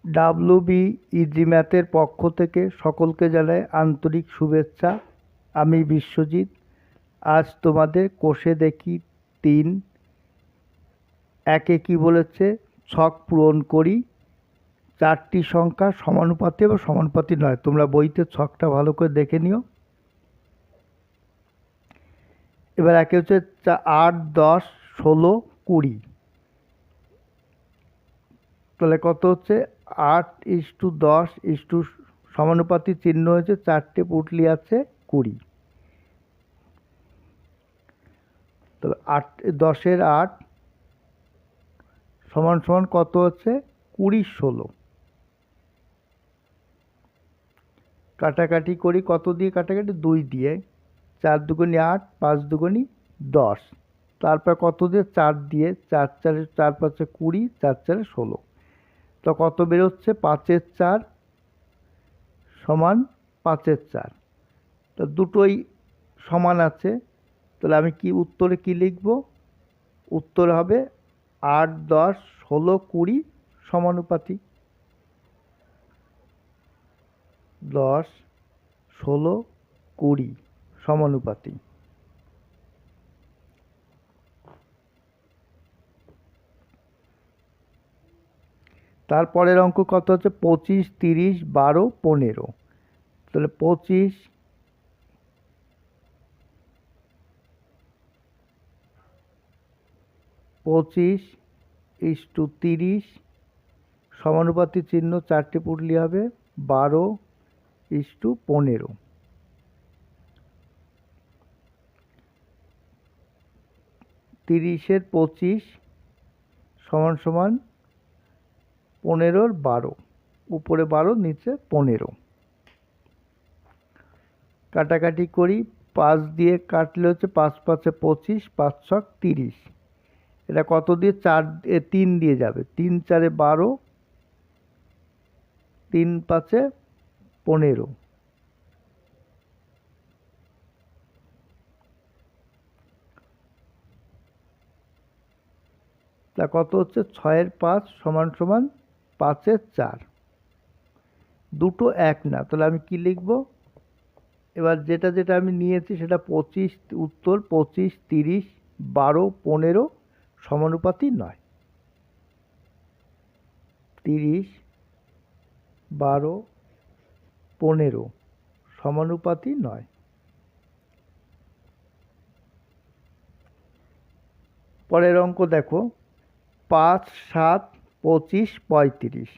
WB easy ম্যাথের পক্ষ থেকে সকলকে জানাই আন্তরিক শুভেচ্ছা। আমি বিশ্বজিৎ। আজ তোমাদের কোষে দেখি 3 একে কি বলেছে, ছক পূরণ করি। 4টি সংখ্যা সমানুপাতি বা সমানুপাতি নয়। তোমরা বইতে ছকটা ভালো করে দেখে নিও। এবার একে হচ্ছে 8, 10, 16, 20। তাহলে কত হচ্ছে 8:10 সমানুপাতি চিহ্ন হয়েছে, 4টে পুটলি আছে, 20। তবে 10-এর 8 সমান সমান কত হচ্ছে 20-16। কাটাকাটি করি, কত দিয়ে কাটাকাটি 2 দিয়ে। 4 দুগুণি 8, 5 দুগুণি 10। তারপর কত দিয়ে 4 দিয়ে, 4 4 4 5 20, 4 4 16। তো কত বেরোচ্ছে 5-এর 4 সমান 5-এর 4। তো দুটোই সমান আছে। তাহলে আমি কি উত্তরে কি লিখব? উত্তর হবে 8, 10, 16, 20 সমানুপাতি। 10, 16, 20 সমানুপাতি। তারপরের অঙ্ক কত হচ্ছে 25, 30, 12, 15। তাহলে 25 25:30 সমানুপাতি চিহ্ন 4টে পুটলি হবে 12:15। 30-এর 25 সমান সমান 15-র 12। উপরে 12, নিচে 15। কাটাকাটি করি, 5 দিয়ে কাটলে হচ্ছে 5 5 25, 5 6 30। এটা কত দিয়ে 3 দিয়ে যাবে, 3 4 12, 3 5 15। তা কত হচ্ছে 6-এর 5 সমান সমান 5-এর 4। দুটো এক না, তাহলে আমি কি লিখব? এবার যেটা যেটা আমি নিয়েছি সেটা 25, উত্তর 25, 30, 12, 15 সমানুপাতি নয়। 30, 12, 15 সমানুপাতি নয়। পরের অঙ্ক দেখো 5, 7, 25, 35।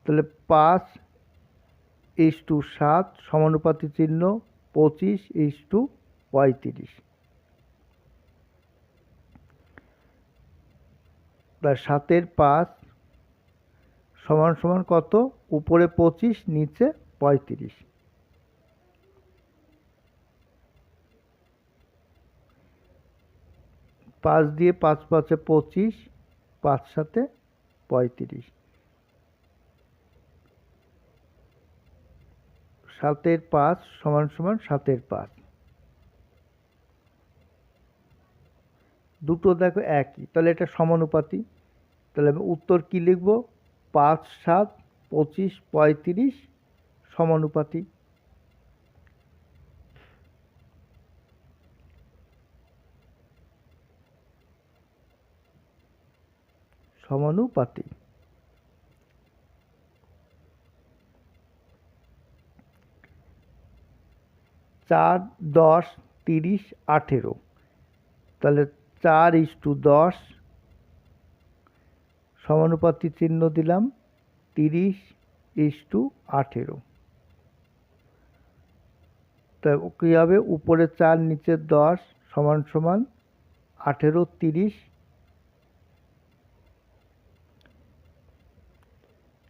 তাহলে 5:7 সমানুপাতি চিহ্ন 25:35। তার 7-এর 5 সমান সমান কত? উপরে 25, নিচে 35। 5 দিয়ে 5 5 25, 5 7 35। 7-এর 5 সমান সমান 7-এর 5। দুটো দেখো একই, তাহলে এটা সমানুপাতি। তাহলে আমি উত্তর কি লিখব? 5, 7, 25, 35 সমানুপাতি। সমানুপাতি। 4, 10, 30, 18। তাহলে 4:10 সমানুপাতি চিহ্ন দিলাম 30:18। তা কি হবে? উপরে 4, নিচে 10 সমান সমান 18, 30।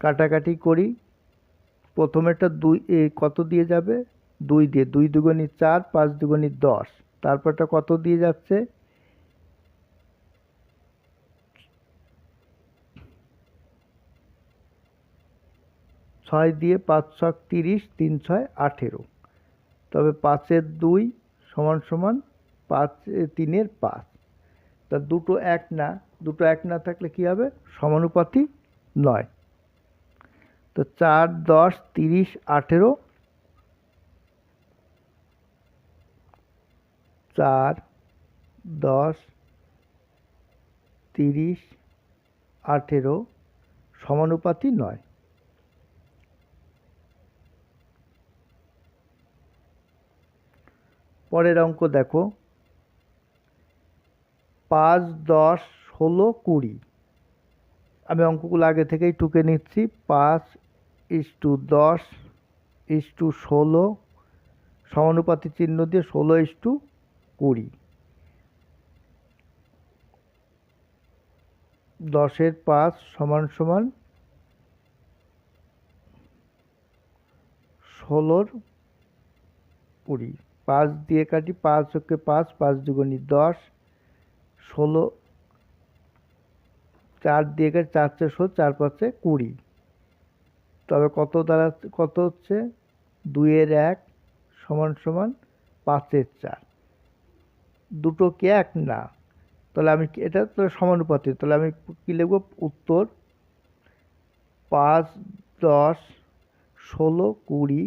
কাটাকাটি করি, প্রথমেরটা 2 কত দিয়ে যাবে? 2 দিয়ে। 2 দুগুণি 4, 5 দুগুণি 10। তারপরটা কত দিয়ে যাচ্ছে? 6 দিয়ে 5 6 30, 3 6 18। তবে 5-এর 2 সমান সমান 5 3-এর 5। তা দুটো এক না, দুটো এক না থাকলে কি হবে? সমানুপাতি নয়। তো 4, 10, 30, 18, 4, 10, 30, 18 সমানুপাতি নয়। পরের অঙ্ক দেখো, 5, 10, 16, 20। আমি অঙ্কগুলো আগে থেকেই টুকে নিচ্ছি। 5:10:16 সমানুপাতি চিহ্ন দিয়ে 16:20। 10-এর 5 সমান সমান 16-র 20। 5 দিয়ে কাটি, 5 ওকে 5, 5 দুগুণী 10, 16, 4 দিয়ে কাটি, 4 4 16, 4 5 20। তবে কত হচ্ছে? 2-এর 1 সমান সমান 5-এর 4। দুটো কি এক না? তাহলে আমি এটা তো সমানুপাতিক, তাহলে আমি কি লিখব? উত্তর 5, 10, 16, 20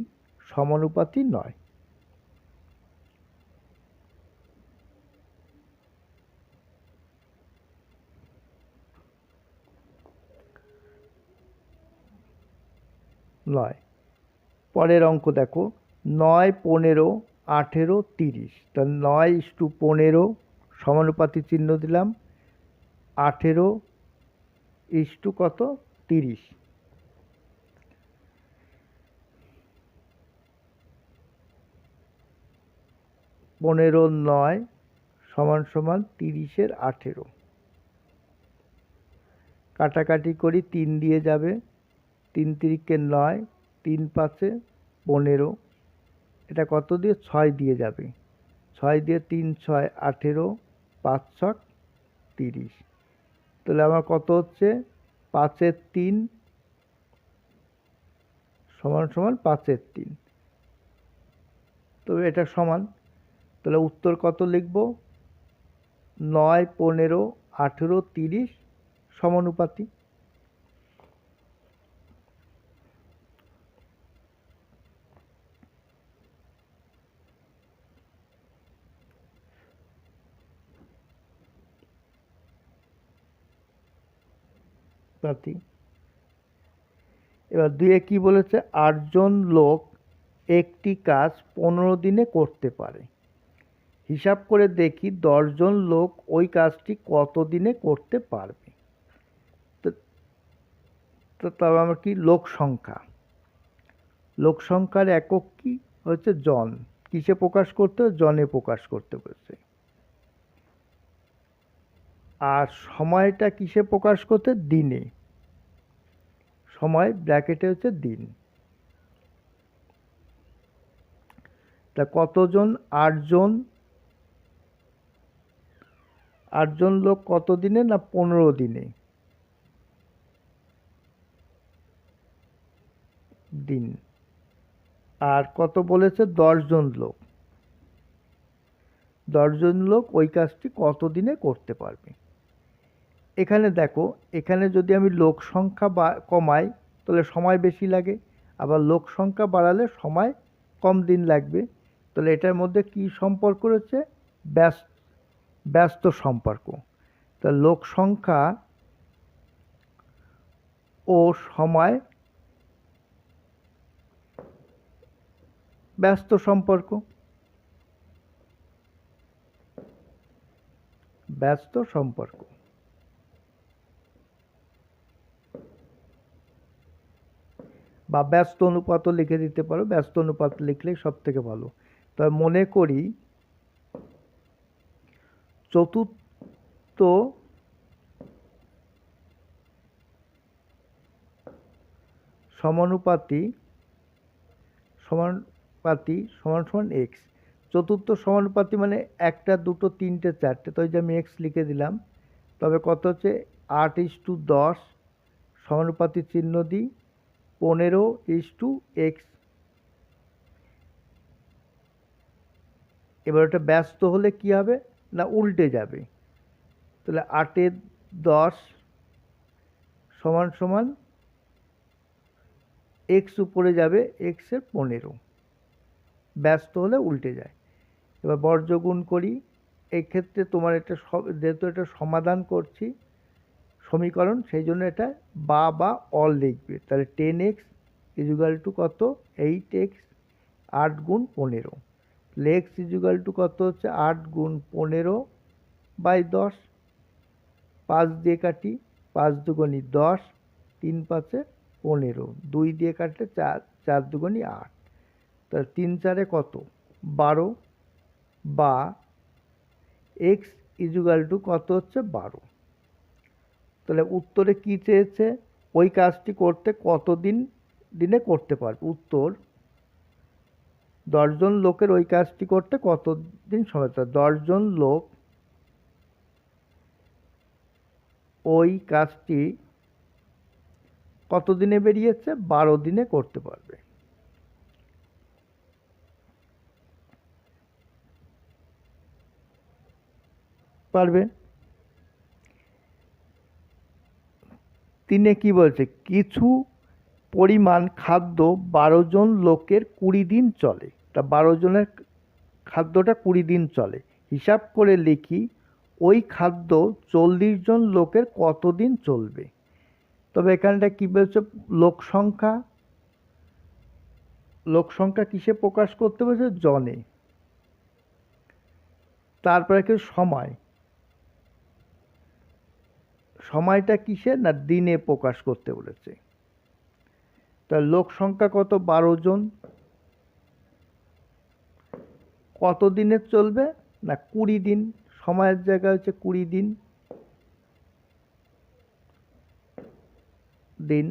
সমানুপাতি নয়। পরের অঙ্ক দেখো, 9, 15, 18, 30। তা 9:15 সমানুপাতি চিহ্ন দিলাম, 18 ইস্টু কত? 30। 15-র 9 সমান সমান 30-এর 18। কাটাকাটি করি, 3 দিয়ে যাবে, 3 3-কে 9, 3 5-এ 15। এটা কত দিয়ে? 6 দিয়ে যাবে, 6 দিয়ে 3 6 18, 5 6 30। তাহলে আমার কত হচ্ছে? 5-এর 3 সমান সমান 5-এর 3। তবে এটা সমান, তাহলে উত্তর কত লিখব? 9, 15, 18, 30 সমানুপাতি। এবার 2-এ কি বলেছে? 8 জন লোক একটি কাজ 15 দিনে করতে পারে। হিসাব করে দেখি 10 জন লোক ওই কাজটি কত দিনে করতে পারবে। তো তবে আমার কি? লোক সংখ্যা। লোক সংখ্যার একক কি? হচ্ছে জন। কিসে প্রকাশ করতে? জনে প্রকাশ করতে বলেছে। আর সময়টা কিসে প্রকাশ করতে? দিনে। সময় ব্র্যাকেটে হচ্ছে দিন। তা কতজন? 8 জন। 8 জন লোক কত দিনে? না 15 দিনে। দিন। আর কত বলেছে? 10 জন লোক। 10 জন লোক ওই কাজটি কত দিনে করতে পারবে। এখানে দেখো, এখানে যদি আমি লোক সংখ্যা কমাই তাহলে সময় বেশি লাগে, আবার লোক সংখ্যা বাড়ালে সময় কম দিন লাগবে। তাহলে এটার মধ্যে কি সম্পর্ক রয়েছে? ব্যস্ত সম্পর্ক। তা লোক সংখ্যা ও সময় ব্যস্ত সম্পর্ক। ব্যস্ত সম্পর্ক। বা ব্যস্ত অনুপাতও লিখে দিতে পারো, ব্যস্ত অনুপাত লিখলেই সব থেকে ভালো। তবে মনে করি চতুর্থ সমানুপাতি সমান সমান এক্স। চতুর্থ সমানুপাতি মানে 1 2 3 4, তো যে আমি এক্স লিখে দিলাম। তবে কত হচ্ছে? 8:10 সমানুপাতি চিহ্ন দিই, 15:x। এবার ওটা ব্যস্ত হলে কি হবে? না উল্টে যাবে। তাহলে 8-10 সমান সমান এক্স উপরে যাবে, এক্সের 15, ব্যস্ত হলে উল্টে যায়। এবার বর্জ্য গুণ করি। এক্ষেত্রে তোমার এটা যেহেতু এটা সমাধান করছি সমীকরণ, সেই জন্য এটা বা অল লিখবে। তাহলে 10x ইজুগাল টু কত, 8x, 8 গুণ 15, তাহলে এক্স ইজুগাল টু কত হচ্ছে 8 গুণ 15/10, 5 দিয়ে কাটি, 5 দুগুণি 10, 3 5 15, 2 দিয়ে কাটলে 4, 4 দুগুণি 8, তাহলে 3 4 কত 12, বা এক্স ইজুগাল টু কত হচ্ছে 12। তাহলে উত্তরে কি চেয়েছে, ওই কাজটি করতে কত দিনে করতে পারবে। উত্তর 10 জন লোকের ওই কাজটি করতে কত দিন সময় লাগবে। 10 জন লোক ওই কাজটি কত দিনে বেরিয়েছে, 12 দিনে করতে পারবে। পারবে। তিনে কি বলছে, কিছু পরিমাণ খাদ্য 12 জন লোকের 20 দিন চলে। তা 12 জনের খাদ্যটা 20 দিন চলে, হিসাব করে লিখি ওই খাদ্য 40 জন লোকের কতদিন চলবে। তবে এখানটা কি বলছে, লোক সংখ্যা, লোক সংখ্যা কিসে প্রকাশ করতে বলছে, জনে। তারপরে কি সময়, সময়টা কিসে না দিনে প্রকাশ করতে বলেছে। তার লোক সংখ্যা কত, 12 জন, কত দিনে চলবে না 20 দিন, সময়ের জায়গা হচ্ছে 20 দিন, দিন।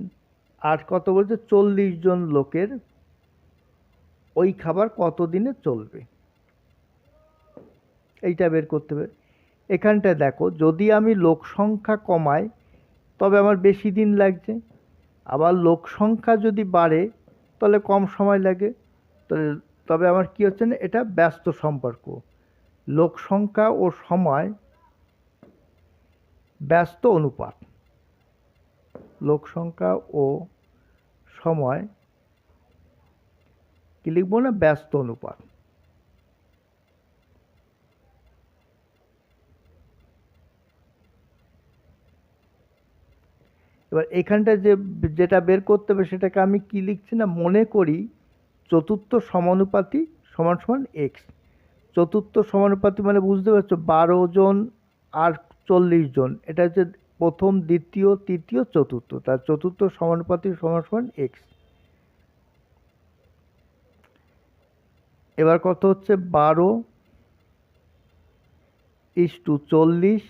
আর কত বলছে, 40 জন লোকের ওই খাবার কত দিনে চলবে, এইটা বের করতে হবে। এখানটায় দেখো, যদি আমি লোক সংখ্যা কমাই তবে আমার বেশি দিন লাগছে, আবার লোক সংখ্যা যদি বাড়ে তাহলে কম সময় লাগে। তবে আমার কি হচ্ছে না, এটা ব্যস্ত সম্পর্ক। লোক সংখ্যা ও সময় ব্যস্ত অনুপাত, লোক সংখ্যা ও সময় কি লিখবো না, ব্যস্ত অনুপাত। এবার এখানটা যেটা বের করতে হবে সেটাকে আমি কি লিখছি না, মনে করি চতুর্থ সমানুপাতি সমান সমান এক্স। চতুর্থ সমানুপাতি মানে বুঝতে পারছো, 12 জন আর 40 জন, এটা হচ্ছে প্রথম, দ্বিতীয়, তৃতীয়, চতুর্থ, তার চতুর্থ সমানুপাতি সমান সমান এক্স। এবার কত হচ্ছে, 12:40,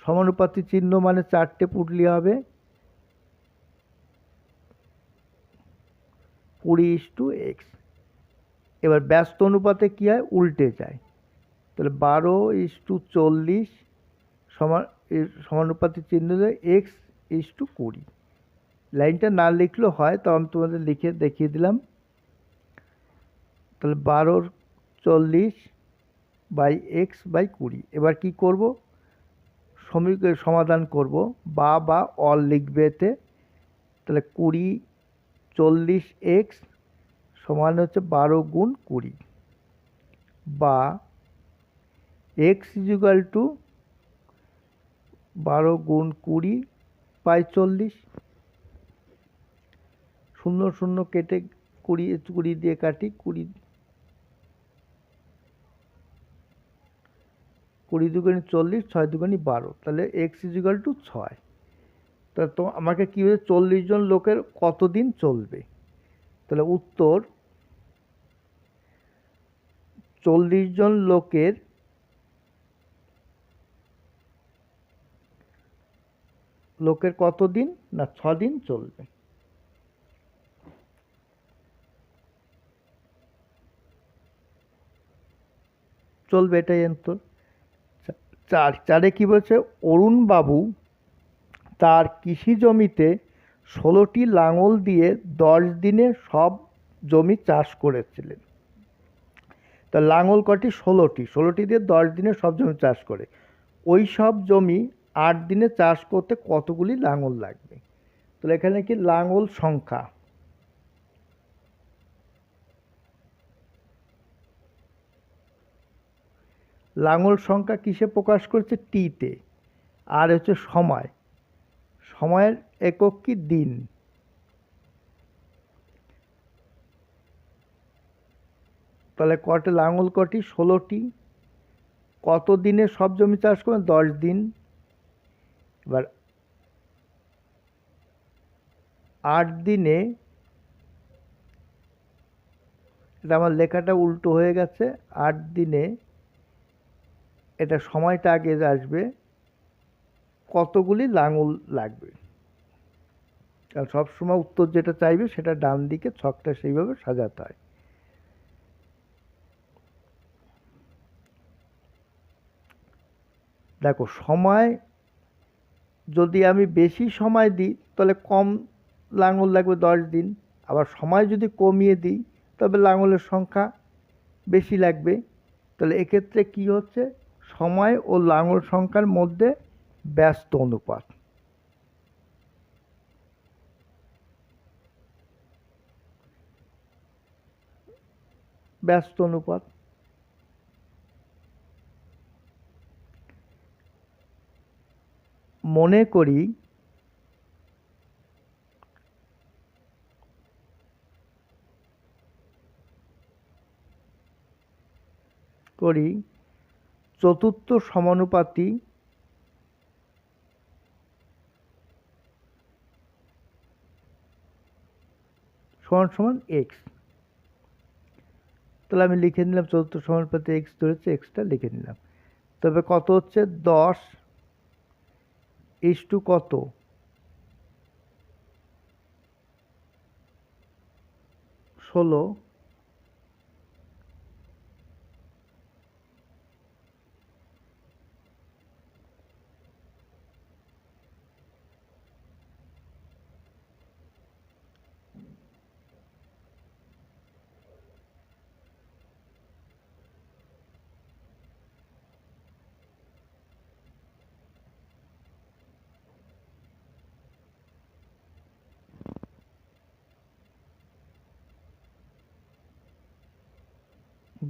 সমানুপাতি চিহ্ন মানে 4টে পুটলি হবে, 20:x। এবার ব্যস্ত অনুপাতে কি হয়, উল্টে যায়। তাহলে 12:40 সমানুপাতি চিহ্ন x:20। লাইনটা না লিখলেও হয়, তো আমি তোমাদের লিখে দেখিয়ে দিলাম। তাহলে 12:40/x/20। এবার কি করব, সমাধান করব, বা অল লিখবে এতে। তাহলে 20:40x সমান হচ্ছে 12 গুণ 20, বা x ইজুগাল টু 12 গুণ 20/40। 0 0 কেটে 20 দিয়ে কাটি, 20 দুগুণে 40, 6 দুগুণে 12, তাহলে এক্স ইজুগাল টু 6। তা তো আমাকে কি হয়েছে, 40 জন লোকের কতদিন চলবে। তাহলে উত্তর 40 জন লোকের কতদিন না 6 দিন চলবে। এটাই অ্যান্সার। 4 কি বলছে, অরুণ বাবু তার কৃষি জমিতে 16টি লাঙল দিয়ে 10 দিনে সব জমি চাষ করেছিলেন। তা লাঙল কটি, 16টি দিয়ে 10 দিনে সব জমি চাষ করে। ওই সব জমি 8 দিনে চাষ করতে কতগুলি লাঙল লাগবে। তো তাহলে এখানে কি লাঙল সংখ্যা, লাঙল সংখ্যা কিসে প্রকাশ করছে, টিতে। আর হচ্ছে সময়, সময়ের একক কি, দিন। তাহলে কটি লাঙল, কটি, 16টি। কত দিনে সব জমি চাষ করবেন, 10 দিন। এবার 8 দিনে, এটা আমার লেখাটা উল্টো হয়ে গেছে, 8 দিনে, এটা সময়টা আগে আসবে, কতগুলি লাঙল লাগবে। কারণ সবসময় উত্তর যেটা চাইবে সেটা ডান দিকে ছকটা সেইভাবে সাজাতে হয়। দেখো, সময় যদি আমি বেশি সময় দিই তাহলে কম লাঙল লাগবে, 10 দিন। আবার সময় যদি কমিয়ে দিই তবে লাঙলের সংখ্যা বেশি লাগবে। তাহলে এক্ষেত্রে কি হচ্ছে, সময় ও লাঙল সংখ্যার মধ্যে ব্যস্ত অনুপাত। ব্যস্ত অনুপাত। মনে করি চতুর্থ সমানুপাতি সমান সমান এক্স। তাহলে আমি লিখে নিলাম চতুর্থ সমানুপাতি এক্স ধরেছে, এক্সটা লিখে নিলাম। তবে কত হচ্ছে, 10:, কত, 16।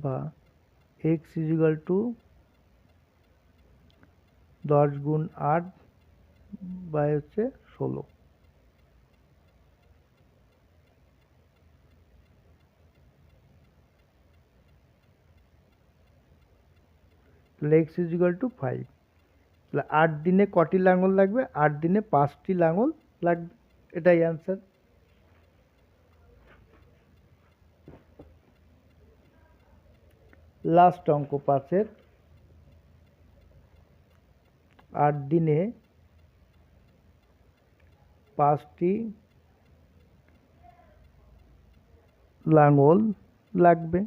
বা এক্স ইজিক্যাল টু 10 গুণ 8 বাই হচ্ছে 16। তাহলে এক্স ইজিক্যাল টু 5। তাহলে 8 দিনে কটি লাঙল লাগবে, 8 দিনে 5টি লাঙল লাগবে। এটাই অ্যান্সার। লাস্ট অঙ্ক 5-এর, 8 দিনে 5টি লাঙল লাগবে।